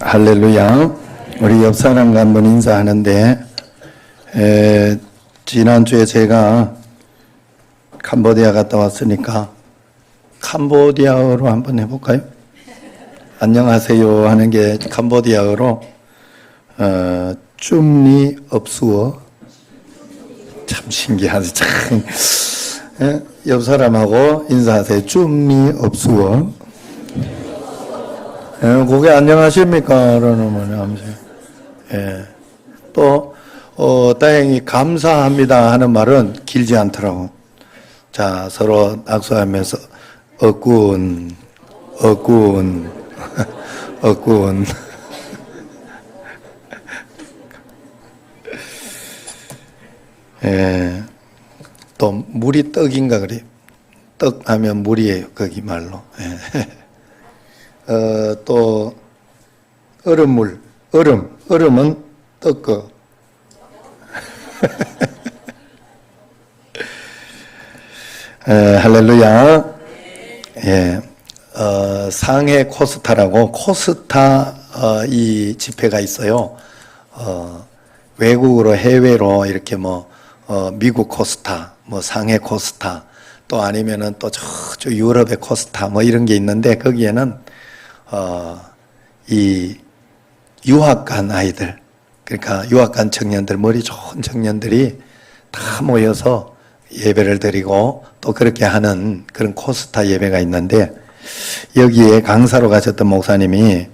할렐루야. 우리 옆 사람과 한번 인사하는데, 지난주에 제가 캄보디아 갔다 왔으니까 캄보디아어로 한번 해볼까요? 안녕하세요 하는 게 캄보디아어로 쭌니 업수어. 참 신기하지. 참. 옆 사람하고 인사하세요. 쭌니 업수어. 그게 안녕하십니까? 그러는 하면서. 또, 다행히 감사합니다 하는 말은 길지 않더라고. 자, 서로 악수하면서, 어군. 또, 물이 떡인가 그래. 떡 하면 물이에요. 거기 말로. 또, 얼음물. 얼음은 떡거. 할렐루야. 예. 상해 코스타라고 코스타 이 집회가 있어요. 외국으로 해외로 이렇게 미국 코스타, 상해 코스타, 또 아니면은 또 저쪽 유럽의 코스타 이런 게 있는데 거기에는 이 유학 간 아이들, 그러니까 유학 간 청년들, 머리 좋은 청년들이 다 모여서 예배를 드리고 또 그렇게 하는 그런 코스타 예배가 있는데 여기에 강사로 가셨던 목사님이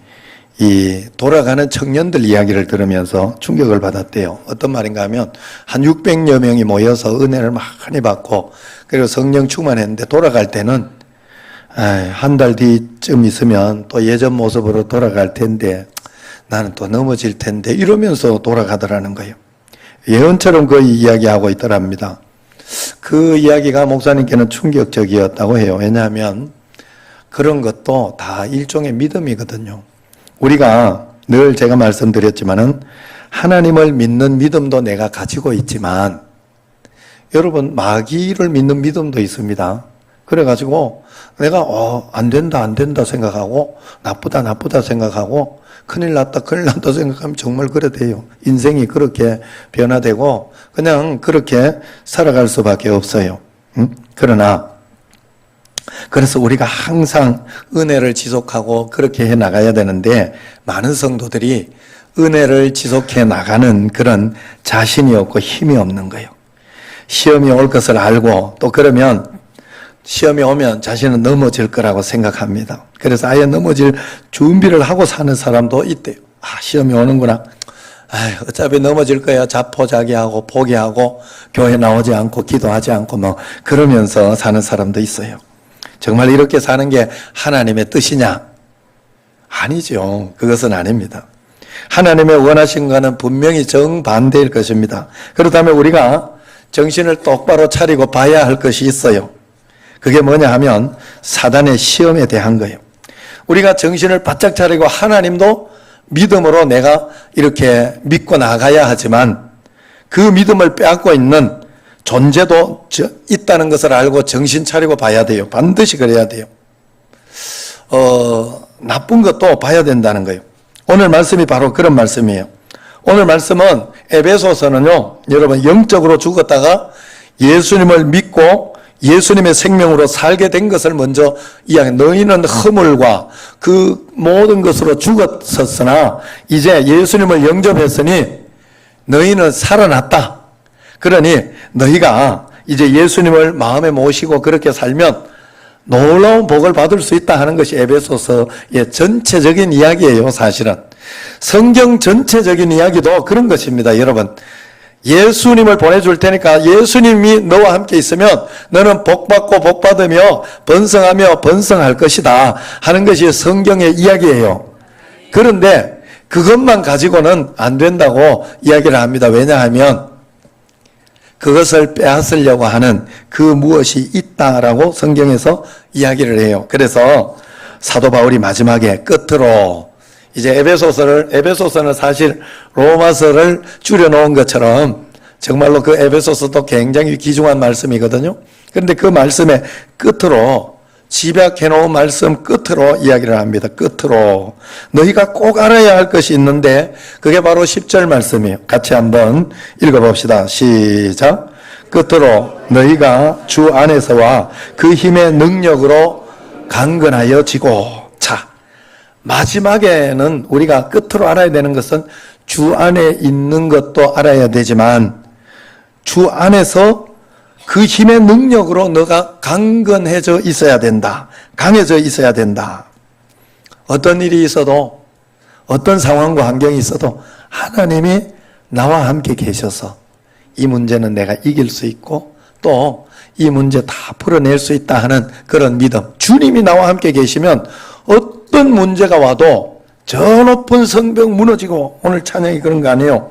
이 돌아가는 청년들 이야기를 들으면서 충격을 받았대요. 어떤 말인가 하면 한 600여 명이 모여서 은혜를 많이 받고 그리고 성령 충만했는데 돌아갈 때는 한 달 뒤쯤 있으면 또 예전 모습으로 돌아갈 텐데 나는 또 넘어질 텐데 이러면서 돌아가더라는 거예요. 예언처럼 그 이야기하고 있더랍니다. 그 이야기가 목사님께는 충격적이었다고 해요. 왜냐하면 그런 것도 다 일종의 믿음이거든요. 우리가 늘 제가 말씀드렸지만은 하나님을 믿는 믿음도 내가 가지고 있지만 여러분 마귀를 믿는 믿음도 있습니다. 그래가지고 내가 안 된다 생각하고 나쁘다 생각하고 큰일 났다 생각하면 정말 그래 돼요. 인생이 그렇게 변화되고 그냥 그렇게 살아갈 수밖에 없어요. 그러나 그래서 우리가 항상 은혜를 지속하고 그렇게 해 나가야 되는데 많은 성도들이 은혜를 지속해 나가는 그런 자신이 없고 힘이 없는 거예요. 시험이 올 것을 알고 또 그러면 시험이 오면 자신은 넘어질 거라고 생각합니다. 그래서 아예 넘어질 준비를 하고 사는 사람도 있대요. 시험이 오는구나. 어차피 넘어질 거야. 자포자기하고 포기하고 교회 나오지 않고 기도하지 않고 그러면서 사는 사람도 있어요. 정말 이렇게 사는 게 하나님의 뜻이냐? 아니죠. 그것은 아닙니다. 하나님의 원하신 것은 분명히 정반대일 것입니다. 그렇다면 우리가 정신을 똑바로 차리고 봐야 할 것이 있어요. 그게 뭐냐 하면 사단의 시험에 대한 거예요. 우리가 정신을 바짝 차리고 하나님도 믿음으로 내가 이렇게 믿고 나가야 하지만 그 믿음을 빼앗고 있는 존재도 있다는 것을 알고 정신 차리고 봐야 돼요. 반드시 그래야 돼요. 나쁜 것도 봐야 된다는 거예요. 오늘 말씀이 바로 그런 말씀이에요. 오늘 말씀은 에베소서는요, 여러분 영적으로 죽었다가 예수님을 믿고 예수님의 생명으로 살게 된 것을 먼저 이야기해. 너희는 허물과 그 모든 것으로 죽었었으나 이제 예수님을 영접했으니 너희는 살아났다. 그러니 너희가 이제 예수님을 마음에 모시고 그렇게 살면 놀라운 복을 받을 수 있다 하는 것이 에베소서의 전체적인 이야기예요. 사실은 성경 전체적인 이야기도 그런 것입니다. 여러분, 예수님을 보내줄 테니까 예수님이 너와 함께 있으면 너는 복받고 복받으며 번성하며 번성할 것이다 하는 것이 성경의 이야기예요. 그런데 그것만 가지고는 안 된다고 이야기를 합니다. 왜냐하면 그것을 빼앗으려고 하는 그 무엇이 있다라고 성경에서 이야기를 해요. 그래서 사도 바울이 마지막에 끝으로 이제 에베소서는 사실 로마서를 줄여놓은 것처럼 정말로 그 에베소서도 굉장히 귀중한 말씀이거든요. 그런데 그 말씀의 끝으로 집약해놓은 말씀 끝으로 이야기를 합니다. 끝으로 너희가 꼭 알아야 할 것이 있는데 그게 바로 10절 말씀이에요. 같이 한번 읽어봅시다. 시작. 끝으로 너희가 주 안에서와 그 힘의 능력으로 강건하여 지고. 자, 마지막에는 우리가 끝으로 알아야 되는 것은 주 안에 있는 것도 알아야 되지만 주 안에서 그 힘의 능력으로 너가 강건해져 있어야 된다. 강해져 있어야 된다. 어떤 일이 있어도 어떤 상황과 환경이 있어도 하나님이 나와 함께 계셔서 이 문제는 내가 이길 수 있고 또 이 문제 다 풀어낼 수 있다 하는 그런 믿음. 주님이 나와 함께 계시면 어떤 문제가 와도 저 높은 성벽 무너지고 오늘 찬양이 그런 거 아니에요.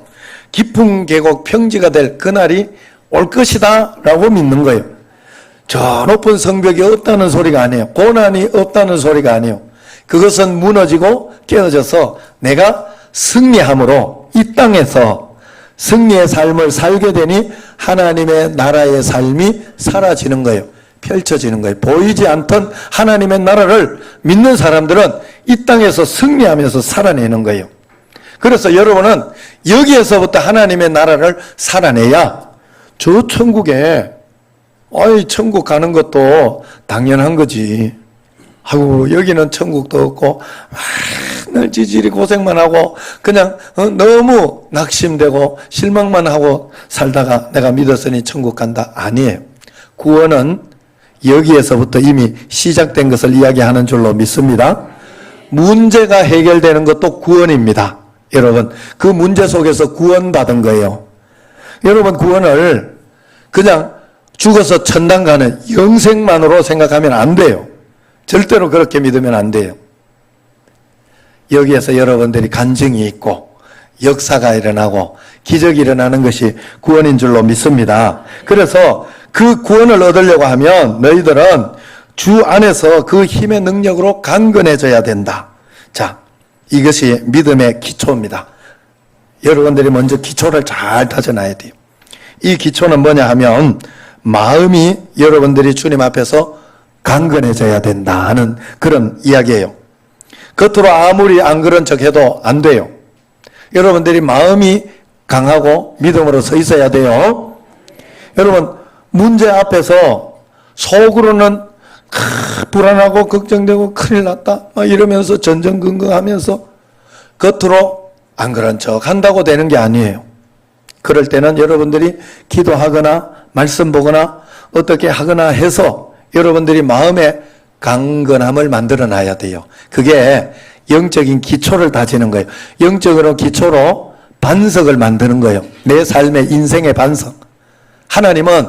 깊은 계곡 평지가 될 그날이 올 것이다 라고 믿는 거예요. 저 높은 성벽이 없다는 소리가 아니에요. 고난이 없다는 소리가 아니에요. 그것은 무너지고 깨어져서 내가 승리함으로 이 땅에서 승리의 삶을 살게 되니 하나님의 나라의 삶이 사라지는 거예요. 펼쳐지는 거예요. 보이지 않던 하나님의 나라를 믿는 사람들은 이 땅에서 승리하면서 살아내는 거예요. 그래서 여러분은 여기에서부터 하나님의 나라를 살아내야 저 천국에 천국 가는 것도 당연한 거지. 아이고 여기는 천국도 없고 늘 지질이 고생만 하고 그냥 너무 낙심되고 실망만 하고 살다가 내가 믿었으니 천국 간다. 아니에요. 구원은 여기에서부터 이미 시작된 것을 이야기하는 줄로 믿습니다. 문제가 해결되는 것도 구원입니다. 여러분 그 문제 속에서 구원받은 거예요. 여러분 구원을 그냥 죽어서 천당 가는 영생만으로 생각하면 안 돼요. 절대로 그렇게 믿으면 안 돼요. 여기에서 여러분들이 간증이 있고 역사가 일어나고 기적이 일어나는 것이 구원인 줄로 믿습니다. 그래서 그 구원을 얻으려고 하면 너희들은 주 안에서 그 힘의 능력으로 강건해져야 된다. 자, 이것이 믿음의 기초입니다. 여러분들이 먼저 기초를 잘 다져놔야 돼요. 이 기초는 뭐냐 하면 마음이 여러분들이 주님 앞에서 강건해져야 된다 하는 그런 이야기예요. 겉으로 아무리 안 그런 척 해도 안 돼요. 여러분들이 마음이 강하고 믿음으로 서 있어야 돼요. 여러분 문제 앞에서 속으로는 불안하고 걱정되고 큰일 났다 이러면서 전전긍긍하면서 겉으로 안 그런 척 한다고 되는 게 아니에요. 그럴 때는 여러분들이 기도하거나 말씀 보거나 어떻게 하거나 해서 여러분들이 마음의 강건함을 만들어 놔야 돼요. 그게 영적인 기초를 다지는 거예요. 영적으로 기초로 반석을 만드는 거예요. 내 삶의 인생의 반석. 하나님은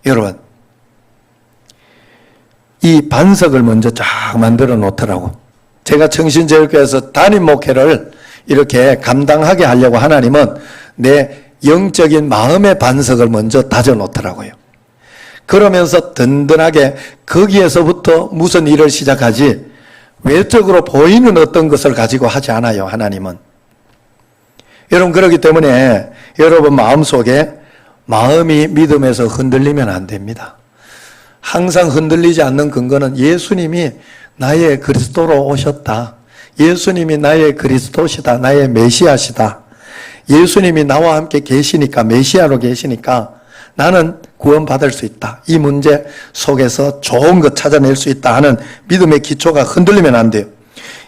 여러분 이 반석을 먼저 쫙 만들어 놓더라고. 제가 청신제일교회에서 담임 목회를 이렇게 감당하게 하려고 하나님은 내 영적인 마음의 반석을 먼저 다져 놓더라고요. 그러면서 든든하게 거기에서부터 무슨 일을 시작하지 외적으로 보이는 어떤 것을 가지고 하지 않아요. 하나님은. 여러분 그렇기 때문에 여러분 마음속에 마음이 믿음에서 흔들리면 안 됩니다. 항상 흔들리지 않는 근거는 예수님이 나의 그리스도로 오셨다. 예수님이 나의 그리스도시다. 나의 메시아시다. 예수님이 나와 함께 계시니까 메시아로 계시니까 나는 구원받을 수 있다. 이 문제 속에서 좋은 것 찾아낼 수 있다 하는 믿음의 기초가 흔들리면 안 돼요.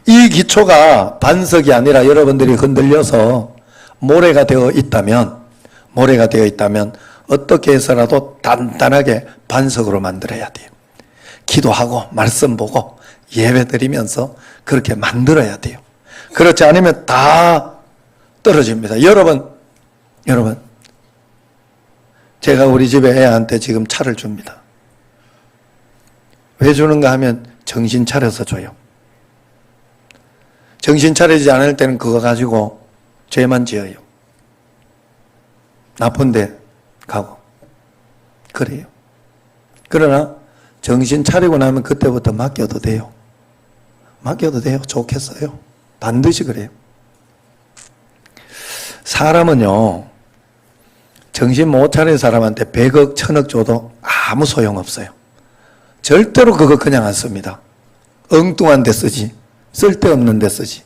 이 기초가 반석이 아니라 여러분들이 흔들려서 모래가 되어 있다면 어떻게 해서라도 단단하게 반석으로 만들어야 돼요. 기도하고 말씀 보고 예배 드리면서 그렇게 만들어야 돼요. 그렇지 않으면 다 떨어집니다. 여러분 제가 우리 집에 애한테 지금 차를 줍니다. 왜 주는가 하면 정신 차려서 줘요. 정신 차리지 않을 때는 그거 가지고 죄만 지어요. 나쁜 데 가고 그래요. 그러나 정신 차리고 나면 그때부터 맡겨도 돼요. 맡겨도 돼요. 좋겠어요. 반드시 그래요. 사람은요 정신 못 차린 사람한테 100억 1000억 줘도 아무 소용없어요. 절대로 그거 그냥 안 씁니다. 엉뚱한 데 쓰지. 쓸데없는 데 쓰지.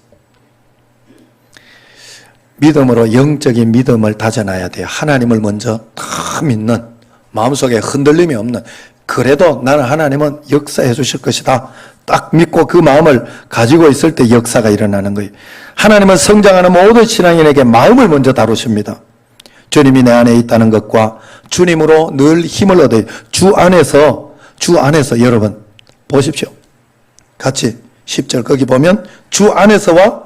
믿음으로 영적인 믿음을 다져놔야 돼요. 하나님을 먼저 다 믿는, 마음속에 흔들림이 없는, 그래도 나는 하나님은 역사해 주실 것이다 딱 믿고 그 마음을 가지고 있을 때 역사가 일어나는 거예요. 하나님은 성장하는 모든 신앙인에게 마음을 먼저 다루십니다. 주님이 내 안에 있다는 것과 주님으로 늘 힘을 얻어요. 주 안에서 여러분 보십시오. 같이 10절 거기 보면 주 안에서와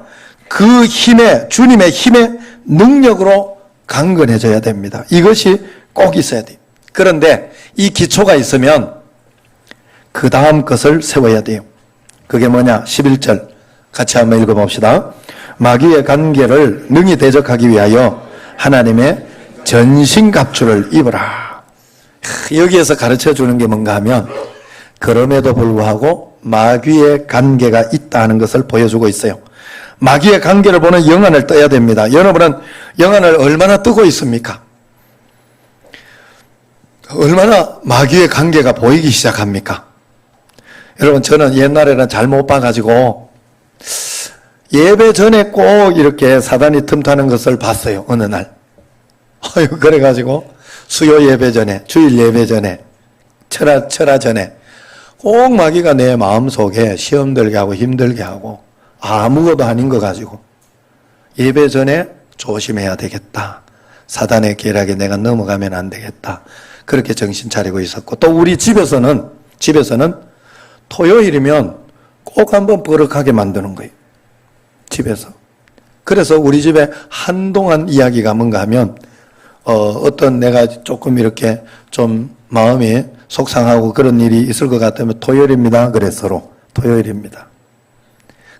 그 힘에, 주님의 힘의 능력으로 강건해져야 됩니다. 이것이 꼭 있어야 돼요. 그런데 이 기초가 있으면 그 다음 것을 세워야 돼요. 그게 뭐냐? 11절 같이 한번 읽어봅시다. 마귀의 관계를 능히 대적하기 위하여 하나님의 전신갑주를 입으라. 여기에서 가르쳐 주는 게 뭔가 하면 그럼에도 불구하고 마귀의 관계가 있다는 것을 보여주고 있어요. 마귀의 관계를 보는 영안을 떠야 됩니다. 여러분은 영안을 얼마나 뜨고 있습니까? 얼마나 마귀의 관계가 보이기 시작합니까? 여러분, 저는 옛날에는 잘 못 봐가지고 예배 전에 꼭 이렇게 사단이 틈타는 것을 봤어요. 어느 날. 그래가지고 수요 예배 전에, 주일 예배 전에, 철야 전에 꼭 마귀가 내 마음속에 시험 들게 하고 힘들게 하고 아무것도 아닌 거 가지고 예배 전에 조심해야 되겠다. 사단의 계략에 내가 넘어가면 안 되겠다. 그렇게 정신 차리고 있었고, 또 우리 집에서는 토요일이면 꼭 한번 버럭하게 만드는 거예요. 집에서. 그래서 우리 집에 한동안 이야기가 뭔가 하면 어떤 내가 조금 이렇게 좀 마음이 속상하고 그런 일이 있을 것 같으면 토요일입니다. 그래 서로 토요일입니다.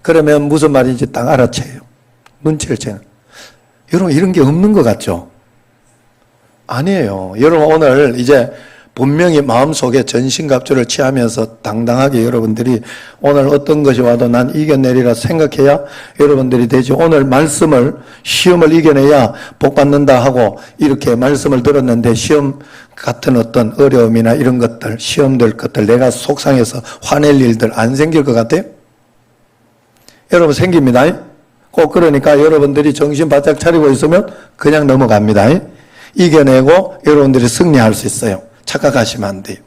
그러면 무슨 말인지 딱 알아채요. 눈치를 채는. 여러분, 이런 게 없는 것 같죠? 아니에요. 여러분, 오늘 이제 분명히 마음속에 전신갑주를 취하면서 당당하게 여러분들이 오늘 어떤 것이 와도 난 이겨내리라 생각해야 여러분들이 되지. 오늘 말씀을, 시험을 이겨내야 복 받는다 하고 이렇게 말씀을 들었는데 시험 같은 어떤 어려움이나 이런 것들, 시험될 것들, 내가 속상해서 화낼 일들 안 생길 것 같아요? 여러분, 생깁니다. 꼭 그러니까 여러분들이 정신 바짝 차리고 있으면 그냥 넘어갑니다. 이겨내고 여러분들이 승리할 수 있어요. 착각하시면 안 돼요.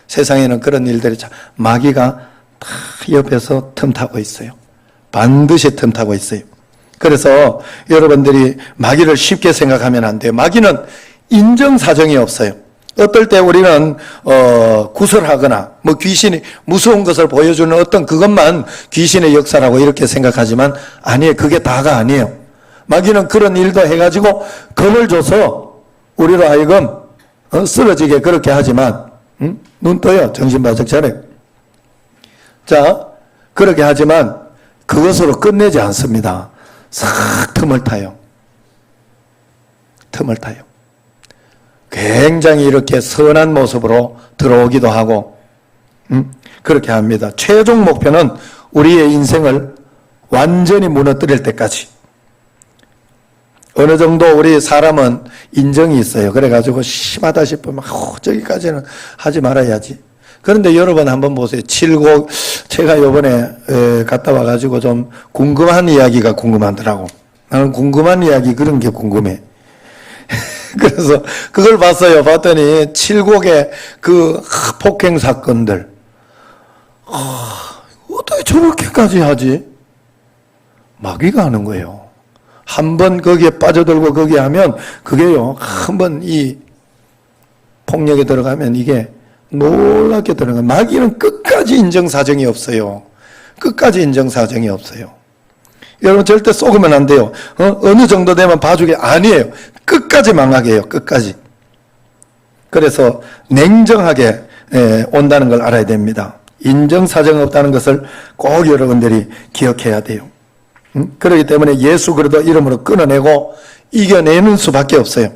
세상에는 그런 일들이 마귀가 다 옆에서 틈타고 있어요. 반드시 틈타고 있어요. 그래서 여러분들이 마귀를 쉽게 생각하면 안 돼요. 마귀는 인정사정이 없어요. 어떨 때 우리는 구설하거나 뭐 귀신이 무서운 것을 보여주는 어떤 그것만 귀신의 역사라고 이렇게 생각하지만 아니에요. 그게 다가 아니에요. 마귀는 그런 일도 해가지고 겁을 줘서 우리로 하여금 쓰러지게 그렇게 하지만 눈 떠요. 정신 바짝 차려. 자, 그렇게 하지만 그것으로 끝내지 않습니다. 싹 틈을 타요. 틈을 타요. 굉장히 이렇게 선한 모습으로 들어오기도 하고 그렇게 합니다. 최종 목표는 우리의 인생을 완전히 무너뜨릴 때까지. 어느 정도 우리 사람은 인정이 있어요. 그래가지고 심하다 싶으면 저기까지는 하지 말아야지. 그런데 여러분 한번 보세요. 칠곡, 제가 요번에 갔다 와가지고 좀 궁금한 이야기가 궁금하더라고. 나는 궁금한 이야기 그런 게 궁금해. 그래서 그걸 봤어요. 봤더니 칠곡의 그 폭행 사건들. 어떻게 저렇게까지 하지? 마귀가 하는 거예요. 한번 거기에 빠져들고 거기 하면 그게요. 한번 이 폭력에 들어가면 이게 놀랍게 들어가요. 마귀는 끝까지 인정사정이 없어요. 끝까지 인정사정이 없어요. 여러분 절대 속으면 안 돼요. 어느 정도 되면 봐주게 아니에요. 끝까지 망하게 해요. 끝까지. 그래서 냉정하게 온다는 걸 알아야 됩니다. 인정사정 없다는 것을 꼭 여러분들이 기억해야 돼요. 그렇기 때문에 예수 그리스도 이름으로 끊어내고 이겨내는 수밖에 없어요.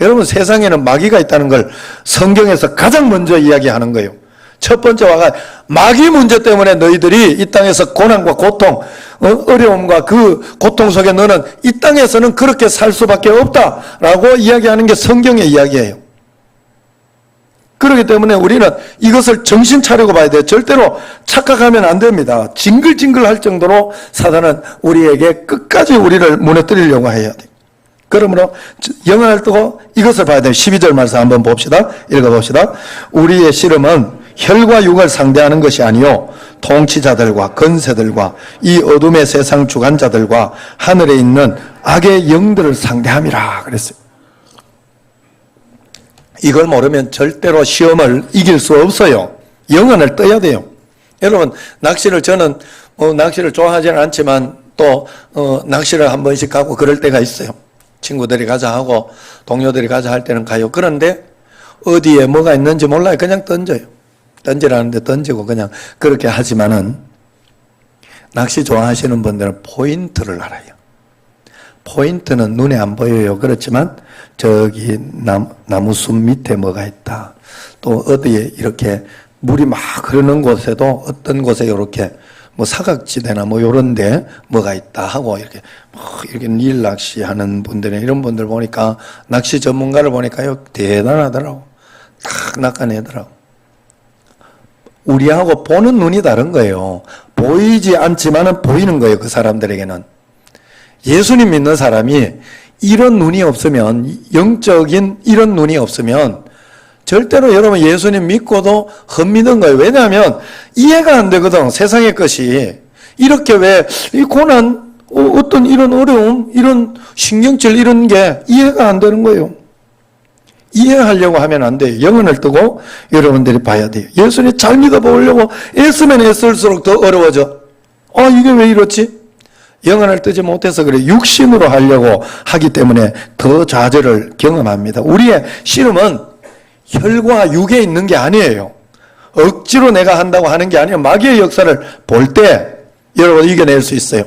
여러분 세상에는 마귀가 있다는 걸 성경에서 가장 먼저 이야기하는 거예요. 첫 번째 와가 마귀 문제 때문에 너희들이 이 땅에서 고난과 고통, 어려움과 그 고통 속에 너는 이 땅에서는 그렇게 살 수밖에 없다라고 이야기하는 게 성경의 이야기예요. 그렇기 때문에 우리는 이것을 정신 차리고 봐야 돼요. 절대로 착각하면 안 됩니다. 징글징글 할 정도로 사단은 우리에게 끝까지 우리를 무너뜨리려고 해야 돼요. 그러므로 영혼을 뜨고 이것을 봐야 돼요. 12절 말씀 한번 봅시다. 읽어봅시다. 우리의 씨름은 혈과 육을 상대하는 것이 아니요 통치자들과 권세들과 이 어둠의 세상 주관자들과 하늘에 있는 악의 영들을 상대함이라 그랬어요. 이걸 모르면 절대로 시험을 이길 수 없어요. 영혼을 떠야 돼요. 여러분, 낚시를 저는 낚시를 좋아하지는 않지만 또 낚시를 한 번씩 가고 그럴 때가 있어요. 친구들이 가자 하고 동료들이 가자 할 때는 가요. 그런데 어디에 뭐가 있는지 몰라요. 그냥 던져요. 던지라는데 던지고 그냥 그렇게 하지만은 낚시 좋아하시는 분들은 포인트를 알아요. 포인트는 눈에 안 보여요. 그렇지만 저기 나무숲 밑에 뭐가 있다. 또 어디에 이렇게 물이 막 흐르는 곳에도 어떤 곳에 이렇게 뭐 사각지대나 뭐 요런데 뭐가 있다 하고 이렇게 이렇게 닐 낚시하는 분들이 이런 분들 보니까 낚시 전문가를 보니까요 대단하더라고. 딱 낚아내더라고. 우리하고 보는 눈이 다른 거예요. 보이지 않지만은 보이는 거예요. 그 사람들에게는. 예수님 믿는 사람이 이런 눈이 없으면, 영적인 이런 눈이 없으면 절대로 여러분 예수님 믿고도 헛믿은 거예요. 왜냐하면 이해가 안 되거든. 세상의 것이. 이렇게 왜 이 고난, 어떤 이런 어려움, 이런 신경질 이런 게 이해가 안 되는 거예요. 이해하려고 하면 안 돼요. 영혼을 뜨고 여러분들이 봐야 돼요. 예수님 잘 믿어보려고 애쓰면 애쓸수록 더 어려워져. 이게 왜 이렇지? 영혼을 뜨지 못해서 그래. 육신으로 하려고 하기 때문에 더 좌절을 경험합니다. 우리의 씨름은 혈과 육에 있는 게 아니에요. 억지로 내가 한다고 하는 게 아니에요. 마귀의 역사를 볼 때 여러분 이겨낼 수 있어요.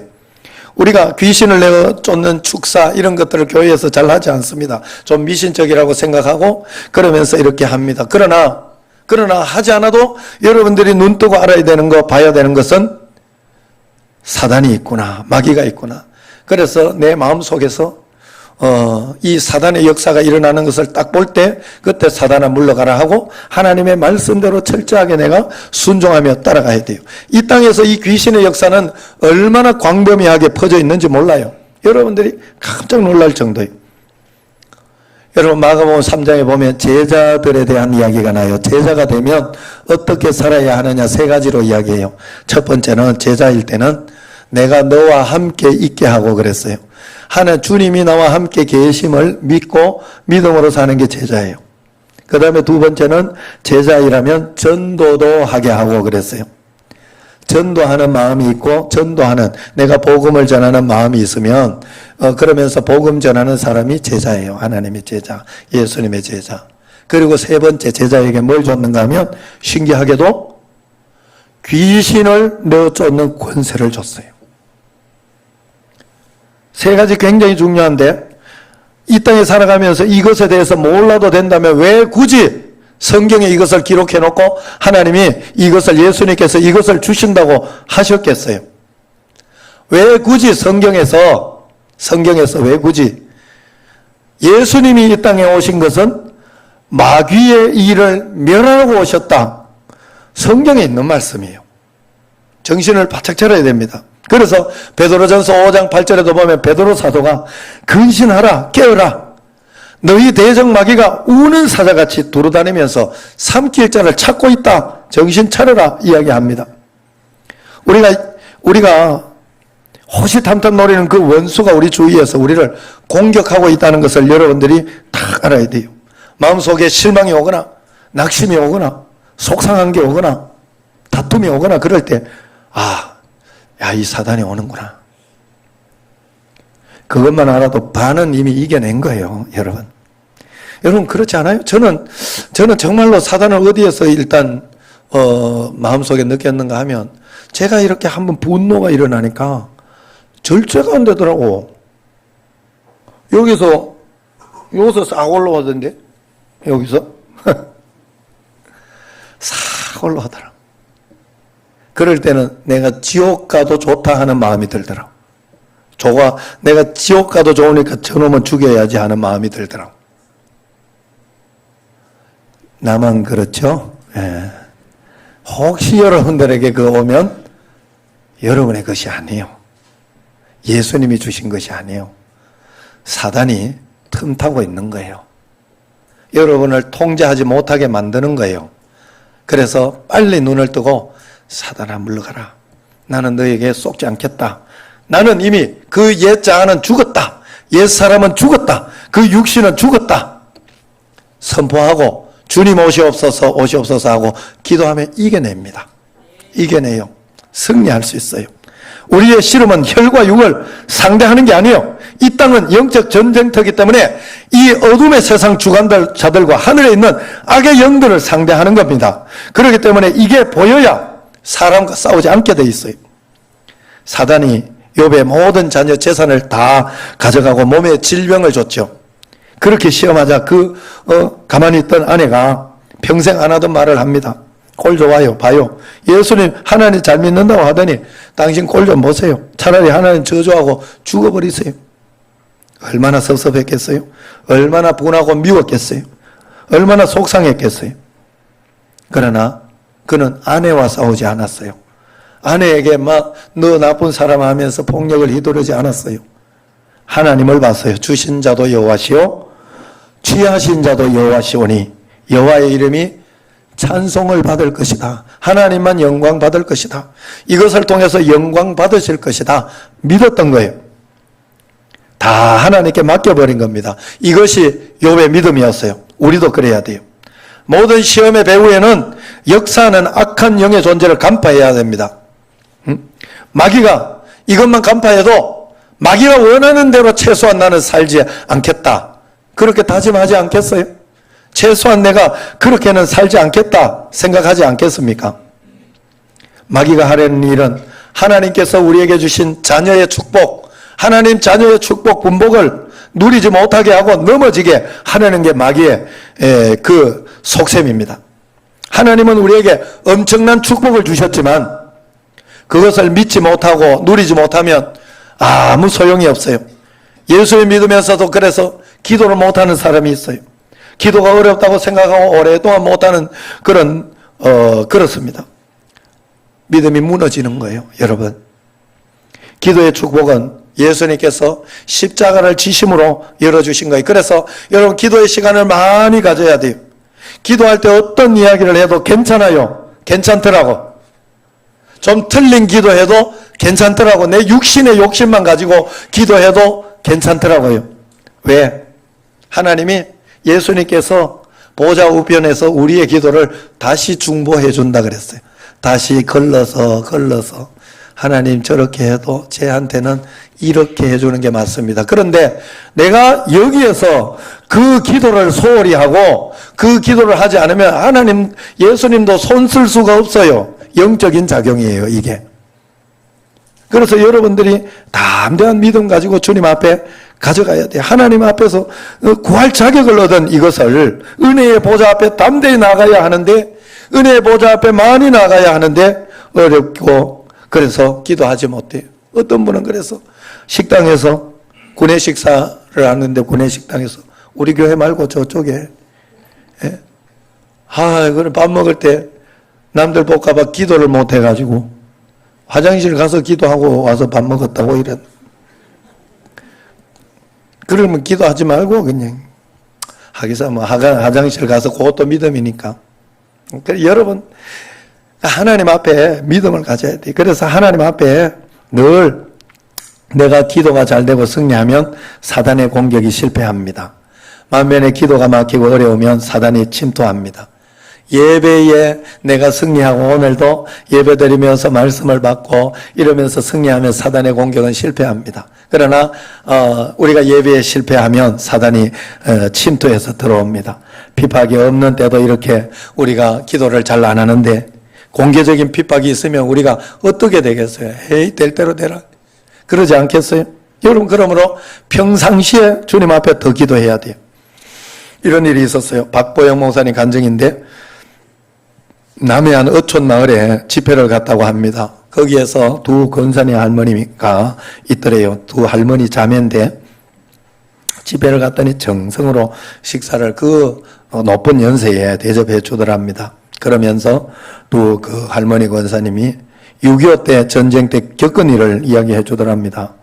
우리가 귀신을 내어 쫓는 축사 이런 것들을 교회에서 잘 하지 않습니다. 좀 미신적이라고 생각하고 그러면서 이렇게 합니다. 그러나 하지 않아도 여러분들이 눈 뜨고 알아야 되는 거, 봐야 되는 것은 사단이 있구나, 마귀가 있구나. 그래서 내 마음속에서 이 사단의 역사가 일어나는 것을 딱 볼 때 그때 사단아 물러가라 하고 하나님의 말씀대로 철저하게 내가 순종하며 따라가야 돼요. 이 땅에서 이 귀신의 역사는 얼마나 광범위하게 퍼져 있는지 몰라요. 여러분들이 깜짝 놀랄 정도예요. 여러분 마가복음 3장에 보면 제자들에 대한 이야기가 나요. 제자가 되면 어떻게 살아야 하느냐 세 가지로 이야기해요. 첫 번째는 제자일 때는 내가 너와 함께 있게 하고 그랬어요. 하나님 주님이 나와 함께 계심을 믿고 믿음으로 사는 게 제자예요. 그 다음에 두 번째는 제자이라면 전도도 하게 하고 그랬어요. 전도하는 마음이 있고 전도하는 내가 복음을 전하는 마음이 있으면 그러면서 복음 전하는 사람이 제자예요. 하나님의 제자, 예수님의 제자. 그리고 세 번째 제자에게 뭘 줬는가 하면 신기하게도 귀신을 내어 쫓는 권세를 줬어요. 세 가지 굉장히 중요한데 이 땅에 살아가면서 이것에 대해서 몰라도 된다면 왜 굳이 성경에 이것을 기록해 놓고 하나님이 이것을 예수님께서 이것을 주신다고 하셨겠어요? 왜 굳이 성경에서 왜 굳이 예수님이 이 땅에 오신 것은 마귀의 일을 멸하고 오셨다. 성경에 있는 말씀이에요. 정신을 바짝 차려야 됩니다. 그래서 베드로전서 5장 8절에도 보면 베드로 사도가 근신하라 깨어라 너희 대적 마귀가 우는 사자같이 두루다니면서 삼킬 자를 찾고 있다. 정신 차려라 이야기합니다. 우리가 호시탐탐 노리는 그 원수가 우리 주위에서 우리를 공격하고 있다는 것을 여러분들이 다 알아야 돼요. 마음속에 실망이 오거나 낙심이 오거나 속상한 게 오거나 다툼이 오거나 그럴 때 이 사단이 오는구나. 그것만 알아도 반은 이미 이겨낸 거예요, 여러분. 여러분 그렇지 않아요? 저는 정말로 사단을 어디에서 일단 마음속에 느꼈는가 하면 제가 이렇게 한번 분노가 일어나니까 절제가 안 되더라고. 여기서 싹 올라오던데 여기서 싹 올라오더라고. 그럴 때는 내가 지옥 가도 좋다 하는 마음이 들더라고. 내가 지옥 가도 좋으니까 저놈은 죽여야지 하는 마음이 들더라고. 나만 그렇죠? 예. 혹시 여러분들에게 그 오면 여러분의 것이 아니에요. 예수님이 주신 것이 아니에요. 사단이 틈타고 있는 거예요. 여러분을 통제하지 못하게 만드는 거예요. 그래서 빨리 눈을 뜨고 사단아 물러가라. 나는 너에게 속지 않겠다. 나는 이미 그 옛 자아는 죽었다. 옛 사람은 죽었다. 그 육신은 죽었다. 선포하고 주님 오시옵소서 오시옵소서 하고 기도하면 이겨냅니다. 이겨내요. 승리할 수 있어요. 우리의 씨름은 혈과 육을 상대하는 게 아니에요. 이 땅은 영적 전쟁터이기 때문에 이 어둠의 세상 주관자들과 하늘에 있는 악의 영들을 상대하는 겁니다. 그렇기 때문에 이게 보여야 사람과 싸우지 않게 돼 있어요. 사단이 욥의 모든 자녀 재산을 다 가져가고 몸에 질병을 줬죠. 그렇게 시험하자 가만히 있던 아내가 평생 안 하던 말을 합니다. 꼴 좋아요. 봐요. 예수님 하나님 잘 믿는다고 하더니 당신 꼴 좀 보세요. 차라리 하나님 저주하고 죽어버리세요. 얼마나 섭섭했겠어요? 얼마나 분하고 미웠겠어요? 얼마나 속상했겠어요? 그러나 그는 아내와 싸우지 않았어요. 아내에게 막 너 나쁜 사람 하면서 폭력을 휘두르지 않았어요. 하나님을 봤어요. 주신 자도 여호와시오 취하신 자도 여호와시오니 여호와의 이름이 찬송을 받을 것이다. 하나님만 영광 받을 것이다. 이것을 통해서 영광 받으실 것이다. 믿었던 거예요. 다 하나님께 맡겨버린 겁니다. 이것이 욥의 믿음이었어요. 우리도 그래야 돼요. 모든 시험의 배후에는 역사하는 악한 영의 존재를 간파해야 됩니다. 마귀가 이것만 간파해도 마귀가 원하는 대로 최소한 나는 살지 않겠다. 그렇게 다짐하지 않겠어요? 최소한 내가 그렇게는 살지 않겠다 생각하지 않겠습니까? 마귀가 하려는 일은 하나님께서 우리에게 주신 자녀의 축복, 하나님 자녀의 축복 분복을 누리지 못하게 하고 넘어지게 하려는 게 마귀의 그 속셈입니다. 하나님은 우리에게 엄청난 축복을 주셨지만 그것을 믿지 못하고 누리지 못하면 아무 소용이 없어요. 예수를 믿으면서도 그래서 기도를 못하는 사람이 있어요. 기도가 어렵다고 생각하고 오랫동안 못하는 그렇습니다. 믿음이 무너지는 거예요, 여러분. 기도의 축복은 예수님께서 십자가를 지심으로 열어주신 거예요. 그래서 여러분 기도의 시간을 많이 가져야 돼요. 기도할 때 어떤 이야기를 해도 괜찮아요. 괜찮더라고. 좀 틀린 기도해도 괜찮더라고. 내 육신의 욕심만 가지고 기도해도 괜찮더라고요. 왜? 하나님이 예수님께서 보좌 우편에서 우리의 기도를 다시 중보해 준다 그랬어요. 다시 걸러서 하나님 저렇게 해도 쟤한테는 이렇게 해주는 게 맞습니다. 그런데 내가 여기에서 그 기도를 소홀히 하고 그 기도를 하지 않으면 하나님, 예수님도 손 쓸 수가 없어요. 영적인 작용이에요, 이게. 그래서 여러분들이 담대한 믿음 가지고 주님 앞에 가져가야 돼요. 하나님 앞에서 구할 자격을 얻은 이것을 은혜의 보좌 앞에 담대히 나가야 하는데, 은혜의 보좌 앞에 많이 나가야 하는데 어렵고, 그래서 기도하지 못해요. 어떤 분은 그래서 식당에서 구내식사를 하는데 구내식당에서 우리 교회 말고 저쪽에 그럼 밥 먹을 때 남들 볼까봐 기도를 못 해가지고 화장실 가서 기도하고 와서 밥 먹었다고 이래. 그러면 기도하지 말고 그냥 하기사 뭐 화장실 가서 그것도 믿음이니까. 그래 여러분 하나님 앞에 믿음을 가져야 돼. 그래서 하나님 앞에 늘 내가 기도가 잘 되고 승리하면 사단의 공격이 실패합니다. 만면에 기도가 막히고 어려우면 사단이 침투합니다. 예배에 내가 승리하고 오늘도 예배드리면서 말씀을 받고 이러면서 승리하면 사단의 공격은 실패합니다. 그러나 우리가 예배에 실패하면 사단이 침투해서 들어옵니다. 핍박이 없는 때도 이렇게 우리가 기도를 잘 안 하는데 공개적인 핍박이 있으면 우리가 어떻게 되겠어요? 에이 될 대로 되라. 그러지 않겠어요? 여러분 그러므로 평상시에 주님 앞에 더 기도해야 돼요. 이런 일이 있었어요. 박보영 목사님 간증인데 남해안 어촌 마을에 집회를 갔다고 합니다. 거기에서 두 권사님 할머니가 있더래요. 두 할머니 자매인데 집회를 갔더니 정성으로 식사를 높은 연세에 대접해 주더랍니다. 그러면서 또 그 할머니 권사님이 6.25 때 전쟁 때 겪은 일을 이야기해 주더랍니다.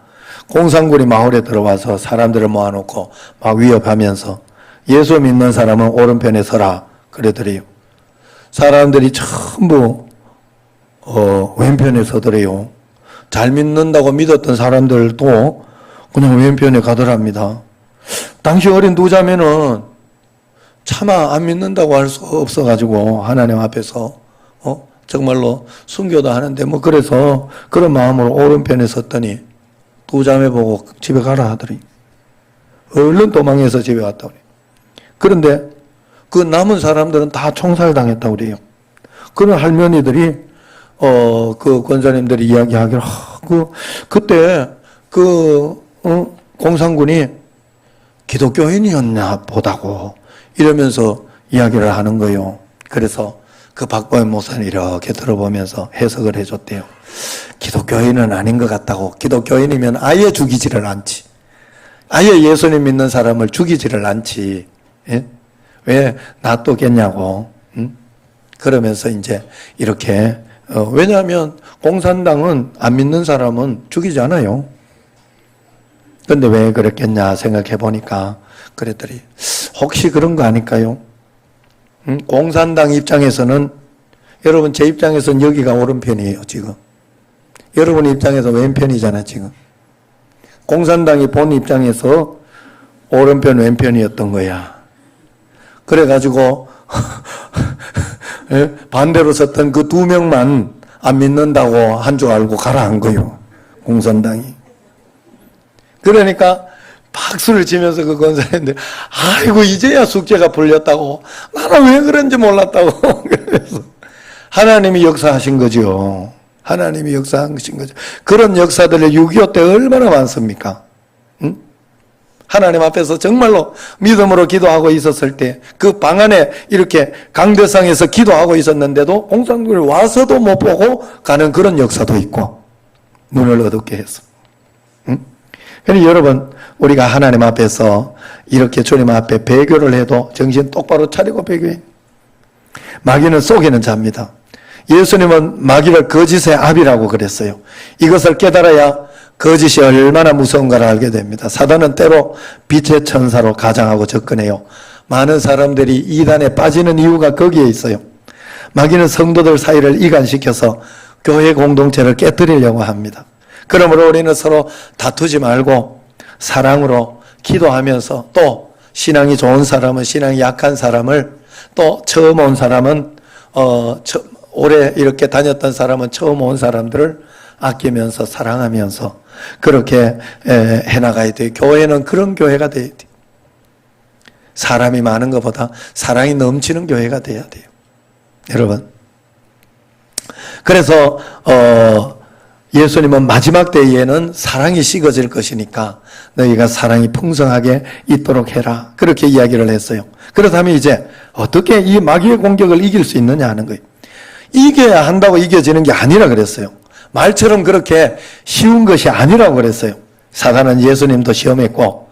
공산군이 마을에 들어와서 사람들을 모아놓고 막 위협하면서 예수 믿는 사람은 오른편에 서라 그러더래요. 사람들이 전부 왼편에 서더래요. 잘 믿는다고 믿었던 사람들도 그냥 왼편에 가더랍니다. 당시 어린 두 자매는 차마 안 믿는다고 할 수 없어가지고 하나님 앞에서 정말로 순교도 하는데 뭐 그래서 그런 마음으로 오른편에 섰더니 두 자매 보고 집에 가라 하더니 얼른 도망해서 집에 왔다 그래요. 그런데 그 남은 사람들은 다 총살당했다고 그래요. 그런 할머니들이 그 권사님들이 이야기하기를 그때 공산군이 기독교인이었나 보다고 이러면서 이야기를 하는 거예요. 그래서 그 박보현 목사는 이렇게 들어보면서 해석을 해줬대요. 기독교인은 아닌 것 같다고. 기독교인이면 아예 죽이지를 않지. 아예 예수님 믿는 사람을 죽이지를 않지. 예? 왜 놔두겠냐고. 응? 그러면서 이제 이렇게 왜냐하면 공산당은 안 믿는 사람은 죽이지 않아요. 그런데 왜 그랬겠냐 생각해 보니까 그랬더니 혹시 그런 거 아닐까요? 공산당 입장에서는 여러분 제 입장에서는 여기가 오른편이에요 지금. 여러분 입장에서 왼편이잖아 지금. 공산당이 본 입장에서 오른편 왼편이었던 거야. 그래가지고 반대로 섰던 그 두 명만 안 믿는다고 한 줄 알고 가라 한 거요. 공산당이. 그러니까 박수를 치면서 그 권사님들 아이고 이제야 숙제가 풀렸다고. 나는 왜 그런지 몰랐다고. 그래서 하나님이 역사하신 거죠. 하나님이 역사하신 거죠. 그런 역사들을 6.25 때 얼마나 많습니까? 응? 하나님 앞에서 정말로 믿음으로 기도하고 있었을 때 그 방 안에 이렇게 강대상에서 기도하고 있었는데도 공산군이 와서도 못 보고 가는 그런 역사도 있고 눈을 어둡게 했어. 응? 그러니 여러분 우리가 하나님 앞에서 이렇게 주님 앞에 배교를 해도 정신 똑바로 차리고 배교해. 마귀는 속이는 자입니다. 예수님은 마귀를 거짓의 압이라고 그랬어요. 이것을 깨달아야 거짓이 얼마나 무서운가를 알게 됩니다. 사단은 때로 빛의 천사로 가장하고 접근해요. 많은 사람들이 이단에 빠지는 이유가 거기에 있어요. 마귀는 성도들 사이를 이간시켜서 교회 공동체를 깨뜨리려고 합니다. 그러므로 우리는 서로 다투지 말고 사랑으로 기도하면서 또 신앙이 좋은 사람은 신앙이 약한 사람을 또 처음 온 사람은 오래 이렇게 다녔던 사람은 처음 온 사람들을 아끼면서 사랑하면서 그렇게 해나가야 돼요. 교회는 그런 교회가 돼야 돼요. 사람이 많은 것보다 사랑이 넘치는 교회가 돼야 돼요. 여러분. 그래서 예수님은 마지막 때에는 사랑이 식어질 것이니까 너희가 사랑이 풍성하게 있도록 해라. 그렇게 이야기를 했어요. 그렇다면 이제 어떻게 이 마귀의 공격을 이길 수 있느냐 하는 거예요. 이겨야 한다고 이겨지는 게 아니라 그랬어요. 말처럼 그렇게 쉬운 것이 아니라고 그랬어요. 사단은 예수님도 시험했고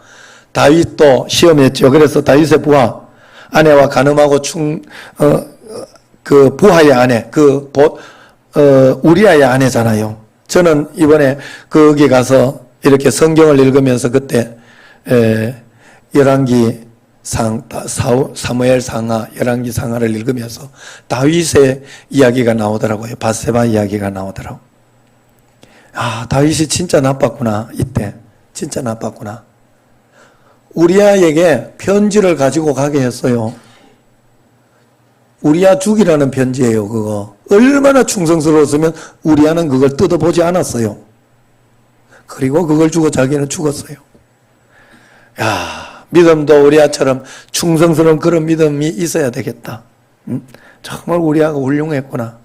다윗도 시험했죠. 그래서 다윗의 부하 아내와 간음하고 그 부하의 아내 우리아의 아내잖아요. 저는 이번에 거기 가서 이렇게 성경을 읽으면서 그때 사무엘 상하, 열왕기 상하를 읽으면서 다윗의 이야기가 나오더라고요. 밧세바 이야기가 나오더라고요. 아, 다윗이 진짜 나빴구나. 이때 진짜 나빴구나. 우리아에게 편지를 가지고 가게 했어요. 우리아 죽이라는 편지예요. 그거 얼마나 충성스러웠으면 우리아는 그걸 뜯어보지 않았어요. 그리고 그걸 주고 자기는 죽었어요. 야, 믿음도 우리아처럼 충성스러운 그런 믿음이 있어야 되겠다. 정말 우리아가 훌륭했구나.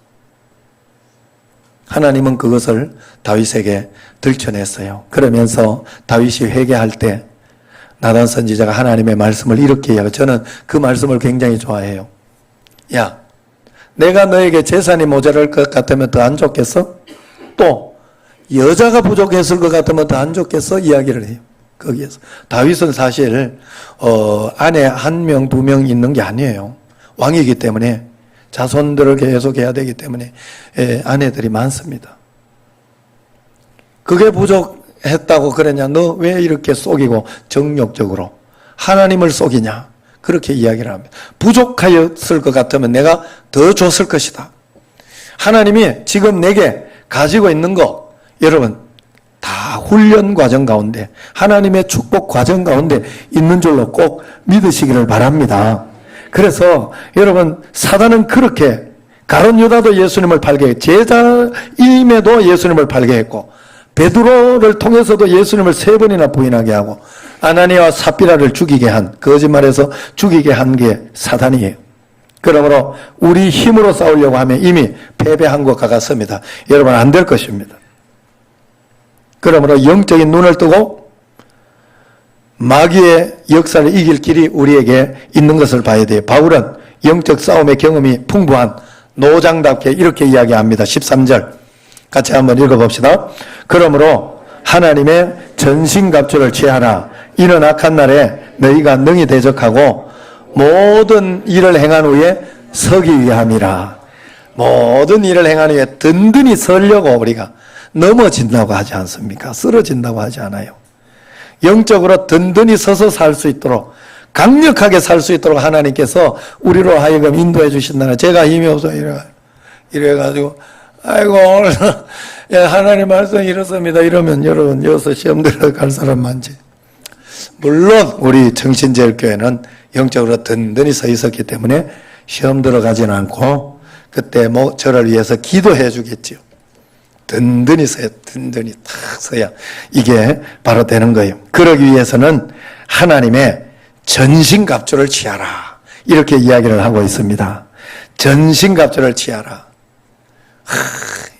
하나님은 그것을 다윗에게 들춰냈어요. 그러면서 다윗이 회개할 때 나단 선지자가 하나님의 말씀을 이렇게 이야기해요. 저는 그 말씀을 굉장히 좋아해요. 야, 내가 너에게 재산이 모자랄 것 같으면 더 안 좋겠어? 또 여자가 부족했을 것 같으면 더 안 좋겠어? 이야기를 해요. 거기에서. 다윗은 사실 아내 1명, 2명 있는 게 아니에요. 왕이기 때문에 자손들을 계속해야 되기 때문에 아내들이 많습니다. 그게 부족했다고 그러냐? 너 왜 이렇게 속이고 정욕적으로 하나님을 속이냐? 그렇게 이야기를 합니다. 부족하였을 것 같으면 내가 더 줬을 것이다. 하나님이 지금 내게 가지고 있는 거, 여러분 다 훈련 과정 가운데, 하나님의 축복 과정 가운데 있는 줄로 꼭 믿으시기를 바랍니다. 그래서 여러분, 사단은 그렇게 가룟 유다도 예수님을 팔게 했고, 제자임에도 예수님을 팔게 했고, 베드로를 통해서도 예수님을 3번이나 부인하게 하고, 아나니아와 삽비라를 죽이게 한, 거짓말해서 죽이게 한 게 사단이에요. 그러므로 우리 힘으로 싸우려고 하면 이미 패배한 것 같습니다. 여러분, 안 될 것입니다. 그러므로 영적인 눈을 뜨고 마귀의 역사를 이길 길이 우리에게 있는 것을 봐야 돼요. 바울은 영적 싸움의 경험이 풍부한 노장답게 이렇게 이야기합니다. 13절 같이 한번 읽어봅시다. 그러므로 하나님의 전신갑주를 취하라. 이는 악한 날에 너희가 능히 대적하고 모든 일을 행한 후에 서기 위함이라. 모든 일을 행한 후에 든든히 서려고 우리가 넘어진다고 하지 않습니까? 쓰러진다고 하지 않아요. 영적으로 든든히 서서 살 수 있도록, 강력하게 살 수 있도록 하나님께서 우리로 하여금 인도해 주신다는. 제가 힘이 없어 이래가지고 아이고 오늘 하나님 말씀 이렇습니다 이러면 여러분 여기서 시험 들어갈 사람 많지. 물론 우리 정신제일교회는 영적으로 든든히 서 있었기 때문에 시험 들어가지는 않고 그때 저를 위해서 기도해 주겠지요. 든든히 서야, 든든히 탁 서야 이게 바로 되는 거예요. 그러기 위해서는 하나님의 전신갑주를 취하라. 이렇게 이야기를 하고 있습니다. 전신갑주를 취하라.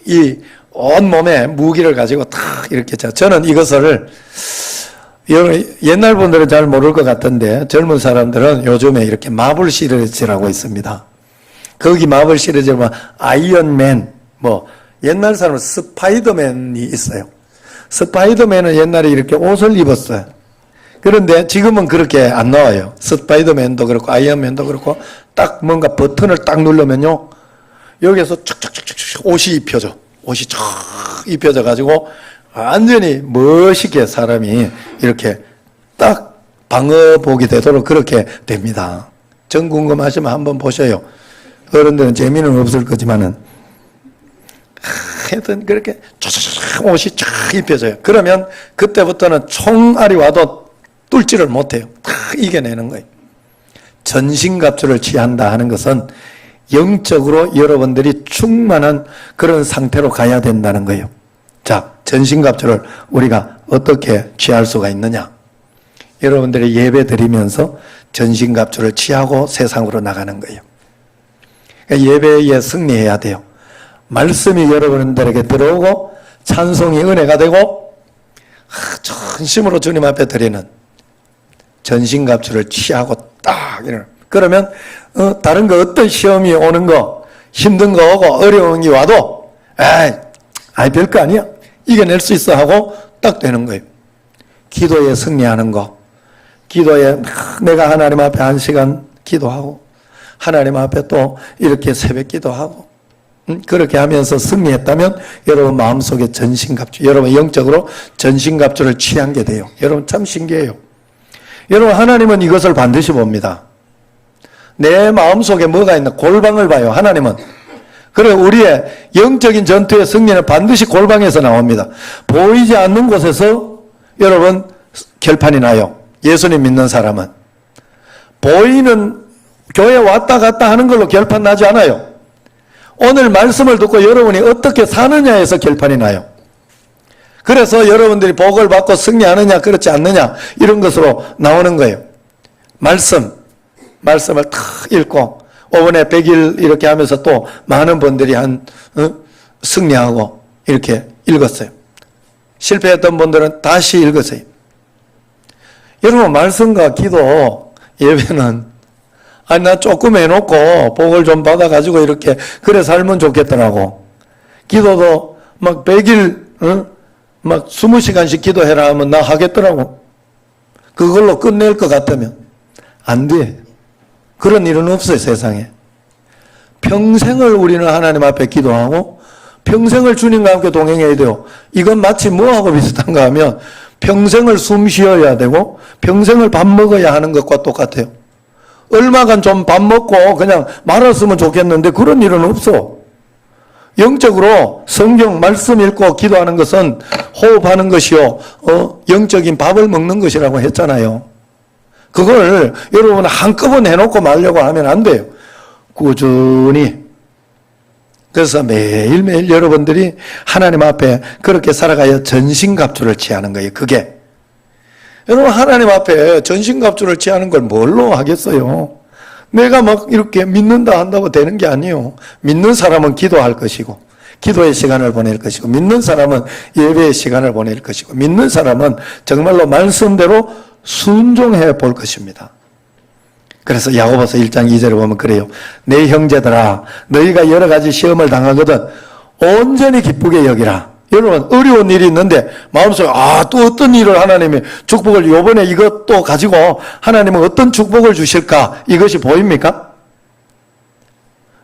이 온몸에 무기를 가지고 탁 이렇게 저는 이것을 옛날 분들은 잘 모를 것 같은데 젊은 사람들은 요즘에 이렇게 마블 시리즈라고 있습니다. 거기 마블 시리즈에 보면 아이언맨, 옛날 사람은 스파이더맨이 있어요. 스파이더맨은 옛날에 이렇게 옷을 입었어요. 그런데 지금은 그렇게 안 나와요. 스파이더맨도 그렇고 아이언맨도 그렇고 딱 뭔가 버튼을 딱 누르면요, 여기에서 촥촥촥촥 옷이 입혀져. 옷이 쫙 입혀져 가지고 완전히 멋있게 사람이 이렇게 딱 방어복이 되도록 그렇게 됩니다. 전 궁금하시면 한번 보셔요. 어른들은 재미는 없을 거지만은 하여튼 그렇게 쫙 옷이 쫙 입혀져요. 그러면 그때부터는 총알이 와도 뚫지를 못해요. 다 이겨내는 거예요. 전신갑주를 취한다 하는 것은 영적으로 여러분들이 충만한 그런 상태로 가야 된다는 거예요. 자, 전신갑주를 우리가 어떻게 취할 수가 있느냐? 여러분들이 예배 드리면서 전신갑주를 취하고 세상으로 나가는 거예요. 그러니까 예배에 승리해야 돼요. 말씀이 여러분들에게 들어오고 찬송이 은혜가 되고 전심으로 주님 앞에 드리는 전신갑주를 취하고 딱 이러는. 그러면 다른 거 어떤 시험이 오는 거, 힘든 거 오고 어려운 게 와도 별거 아니야, 이겨낼 수 있어 하고 딱 되는 거예요. 기도에 승리하는 거, 기도에 내가 하나님 앞에 1시간 기도하고 하나님 앞에 또 이렇게 새벽 기도하고 그렇게 하면서 승리했다면 여러분 마음속에 전신갑주, 여러분 영적으로 전신갑주를 취한 게 돼요. 여러분 참 신기해요. 여러분 하나님은 이것을 반드시 봅니다. 내 마음속에 뭐가 있나 골방을 봐요. 하나님은. 그래 우리의 영적인 전투의 승리는 반드시 골방에서 나옵니다. 보이지 않는 곳에서 여러분 결판이 나요. 예수님 믿는 사람은 보이는 교회 왔다 갔다 하는 걸로 결판 나지 않아요. 오늘 말씀을 듣고 여러분이 어떻게 사느냐에서 결판이 나요. 그래서 여러분들이 복을 받고 승리하느냐 그렇지 않느냐 이런 것으로 나오는 거예요. 말씀을 탁 읽고 5분에 100일 이렇게 하면서 또 많은 분들이 승리하고 이렇게 읽었어요. 실패했던 분들은 다시 읽었어요. 여러분 말씀과 기도 예배는 나 조금 해놓고 복을 좀 받아가지고 이렇게 그래 살면 좋겠더라고. 기도도 막 100일 막 20시간씩 기도해라 하면 나 하겠더라고. 그걸로 끝낼 것 같으면 안 돼. 그런 일은 없어요, 세상에. 평생을 우리는 하나님 앞에 기도하고 평생을 주님과 함께 동행해야 돼요. 이건 마치 뭐하고 비슷한가 하면 평생을 숨 쉬어야 되고 평생을 밥 먹어야 하는 것과 똑같아요. 얼마간 좀 밥 먹고 그냥 말았으면 좋겠는데 그런 일은 없어. 영적으로 성경 말씀 읽고 기도하는 것은 호흡하는 것이요, 영적인 밥을 먹는 것이라고 했잖아요. 그걸 여러분 한꺼번에 해놓고 말려고 하면 안 돼요. 꾸준히. 그래서 매일매일 여러분들이 하나님 앞에 그렇게 살아가야 전신갑주를 취하는 거예요. 그게. 여러분 하나님 앞에 전신갑주를 취하는 걸 뭘로 하겠어요? 내가 막 이렇게 믿는다 한다고 되는 게 아니에요. 믿는 사람은 기도할 것이고 기도의 시간을 보낼 것이고 믿는 사람은 예배의 시간을 보낼 것이고 믿는 사람은 정말로 말씀대로 순종해 볼 것입니다. 그래서 야고보서 1장 2절에 보면 그래요. 내 형제들아 너희가 여러 가지 시험을 당하거든 온전히 기쁘게 여기라. 여러분 어려운 일이 있는데 마음속에 또 어떤 일을 하나님이 축복을 요번에 이것도 가지고 하나님은 어떤 축복을 주실까 이것이 보입니까?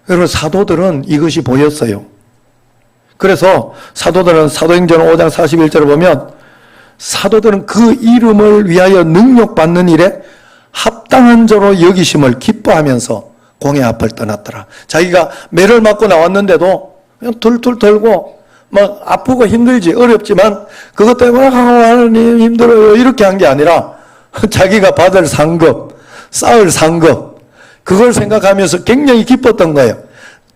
여러분 사도들은 이것이 보였어요. 그래서 사도들은 사도행전 5장 41절을 보면 사도들은 그 이름을 위하여 능력받는 일에 합당한 자로 여기심을 기뻐하면서 공회 앞을 떠났더라. 자기가 매를 맞고 나왔는데도 그냥 툴툴 털고 막 아프고 힘들지 어렵지만 그것 때문에 하나님 힘들어요 이렇게 한 게 아니라 자기가 받을 상급, 쌓을 상급 그걸 생각하면서 굉장히 기뻤던 거예요.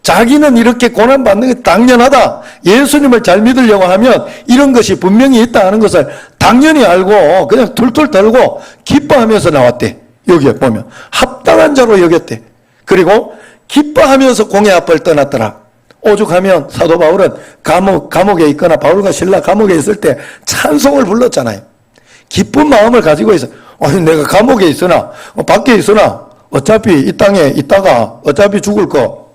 자기는 이렇게 고난받는 게 당연하다. 예수님을 잘 믿으려고 하면 이런 것이 분명히 있다 하는 것을 당연히 알고 그냥 툴툴 털고 기뻐하면서 나왔대. 여기에 보면 합당한 자로 여겼대. 그리고 기뻐하면서 공회 앞을 떠났더라. 오죽하면 사도 바울은 감옥에 있거나 바울과 실라 감옥에 있을 때 찬송을 불렀잖아요. 기쁜 마음을 가지고 있어. 내가 감옥에 있으나 밖에 있으나 어차피 이 땅에 있다가 어차피 죽을 거.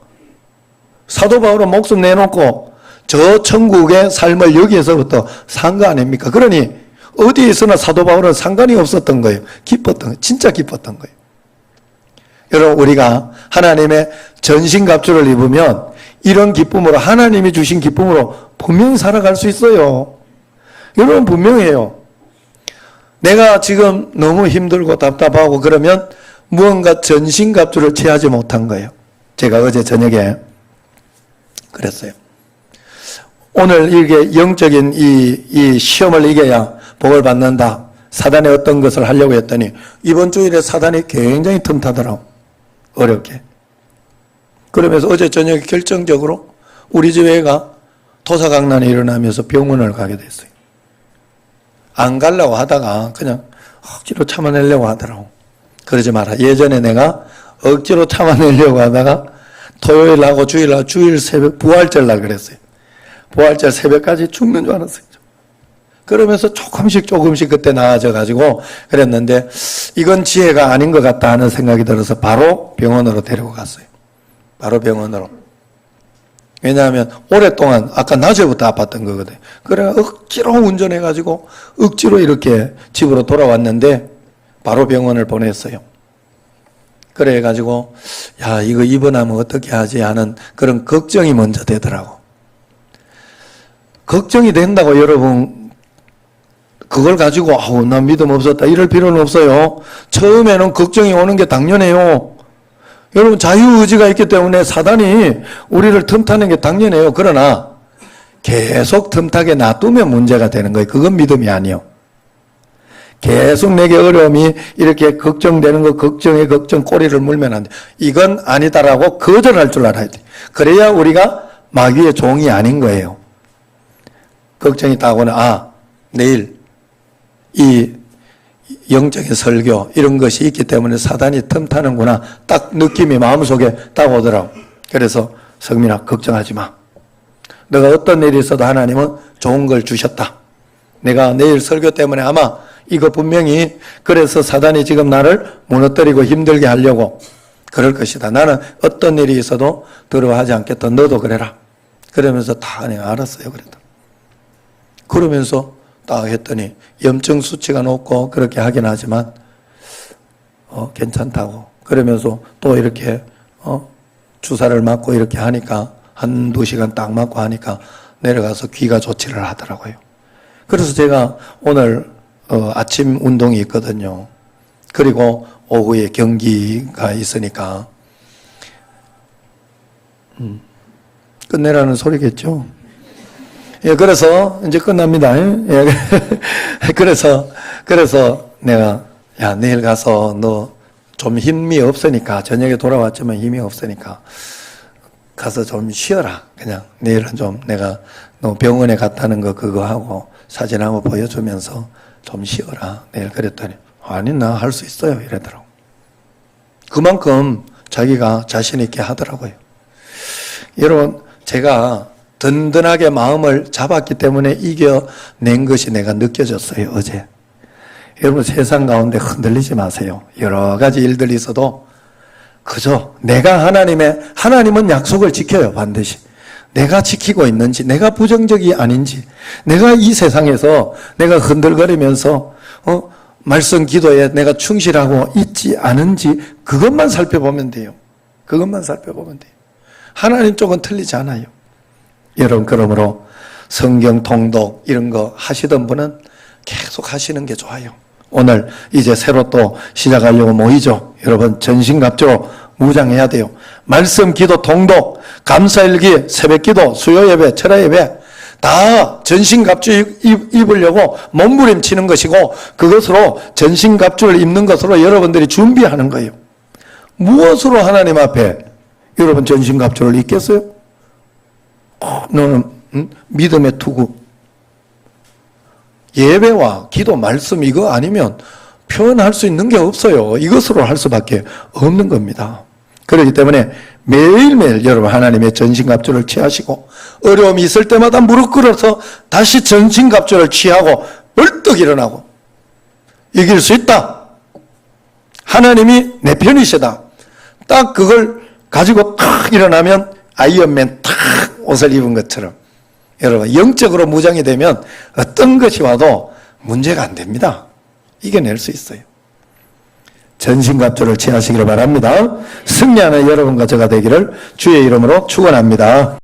사도 바울은 목숨 내놓고 저 천국의 삶을 여기에서부터 산 거 아닙니까? 그러니 어디에 있으나 사도 바울은 상관이 없었던 거예요. 기뻤던 거예요. 진짜 기뻤던 거예요. 여러분 우리가 하나님의 전신갑주를 입으면 이런 기쁨으로 하나님이 주신 기쁨으로 분명히 살아갈 수 있어요. 여러분 분명해요. 내가 지금 너무 힘들고 답답하고 그러면 무언가 전신갑주를 취하지 못한 거예요. 제가 어제 저녁에 그랬어요. 오늘 이게 영적인 이 시험을 이겨야 복을 받는다. 사단이 어떤 것을 하려고 했더니 이번 주일에 사단이 굉장히 틈타더라고. 어렵게. 그러면서 어제 저녁에 결정적으로 우리 집 애가 토사강난이 일어나면서 병원을 가게 됐어요. 안 가려고 하다가 그냥 억지로 참아내려고 하더라고. 그러지 마라. 예전에 내가 억지로 참아내려고 하다가 토요일하고 주일하고 주일 새벽 부활절 날 그랬어요. 부활절 새벽까지 죽는 줄 알았어요. 그러면서 조금씩 그때 나아져 가지고 그랬는데 이건 지혜가 아닌 것 같다 하는 생각이 들어서 바로 병원으로 데리고 갔어요. 바로 병원으로. 왜냐하면 오랫동안 아까 낮에부터 아팠던 거거든요. 그래 억지로 운전해 가지고 억지로 이렇게 집으로 돌아왔는데 바로 병원을 보냈어요. 그래 가지고 이거 입원하면 어떻게 하지 하는 그런 걱정이 먼저 되더라고. 걱정이 된다고 여러분 그걸 가지고 나 믿음 없었다 이럴 필요는 없어요. 처음에는 걱정이 오는 게 당연해요. 여러분 자유의지가 있기 때문에 사단이 우리를 틈타는 게 당연해요. 그러나 계속 틈타게 놔두면 문제가 되는 거예요. 그건 믿음이 아니요. 계속 내게 어려움이 이렇게 걱정되는 거 걱정에 걱정 꼬리를 물면 안 돼. 이건 아니다라고 거절할 줄 알아야 돼. 그래야 우리가 마귀의 종이 아닌 거예요. 걱정이 다고는 내일 이 영적인 설교 이런 것이 있기 때문에 사단이 틈타는구나 딱 느낌이 마음속에 딱 오더라고. 그래서 성민아 걱정하지 마. 너가 어떤 일이 있어도 하나님은 좋은 걸 주셨다. 내가 내일 설교 때문에 아마 이거 분명히 그래서 사단이 지금 나를 무너뜨리고 힘들게 하려고 그럴 것이다. 나는 어떤 일이 있어도 두려워하지 않겠다. 너도 그래라. 그러면서 다 내가 알았어요. 그랬다. 그러면서 딱 했더니 염증 수치가 높고 그렇게 하긴 하지만 괜찮다고 그러면서 또 이렇게 주사를 맞고 이렇게 하니까 한두 시간 딱 맞고 하니까 내려가서 귀가 조치를 하더라고요. 그래서 제가 오늘 아침 운동이 있거든요. 그리고 오후에 경기가 있으니까 끝내라는 소리겠죠. 예, 그래서 이제 끝납니다. 예, 그래서 내가 야 내일 가서 너 좀 힘이 없으니까 저녁에 돌아왔지만 힘이 없으니까 가서 좀 쉬어라. 그냥 내일은 좀 내가 너 병원에 갔다는 거 그거 하고 사진하고 보여주면서 좀 쉬어라. 내일 그랬더니 아니 나 할 수 있어요 이러더라고. 그만큼 자기가 자신 있게 하더라고요. 여러분 제가 든든하게 마음을 잡았기 때문에 이겨낸 것이 내가 느껴졌어요 어제. 여러분 세상 가운데 흔들리지 마세요. 여러 가지 일들이 있어도 그저 내가 하나님은 약속을 지켜요 반드시. 내가 지키고 있는지 내가 부정적이 아닌지 내가 이 세상에서 내가 흔들거리면서 말씀 기도에 내가 충실하고 있지 않은지 그것만 살펴보면 돼요. 그것만 살펴보면 돼요. 하나님 쪽은 틀리지 않아요. 여러분 그러므로 성경 통독 이런 거 하시던 분은 계속 하시는 게 좋아요. 오늘 이제 새로 또 시작하려고 모이죠. 여러분 전신갑주로 무장해야 돼요. 말씀 기도 통독 감사일기 새벽기도 수요예배 철야예배 다 전신갑주 입으려고 몸부림치는 것이고 그것으로 전신갑주를 입는 것으로 여러분들이 준비하는 거예요. 무엇으로 하나님 앞에 여러분 전신갑주를 입겠어요? 너는 믿음의 투구 예배와 기도 말씀 이거 아니면 표현할 수 있는 게 없어요. 이것으로 할 수밖에 없는 겁니다. 그렇기 때문에 매일매일 여러분 하나님의 전신갑주를 취하시고 어려움이 있을 때마다 무릎 꿇어서 다시 전신갑주를 취하고 벌떡 일어나고 이길 수 있다. 하나님이 내 편이시다. 딱 그걸 가지고 탁 일어나면 아이언맨 탁 옷을 입은 것처럼 여러분 영적으로 무장이 되면 어떤 것이 와도 문제가 안 됩니다. 이겨낼 수 있어요. 전신갑주를 취하시기를 바랍니다. 승리하는 여러분과 제가 되기를 주의 이름으로 축원합니다.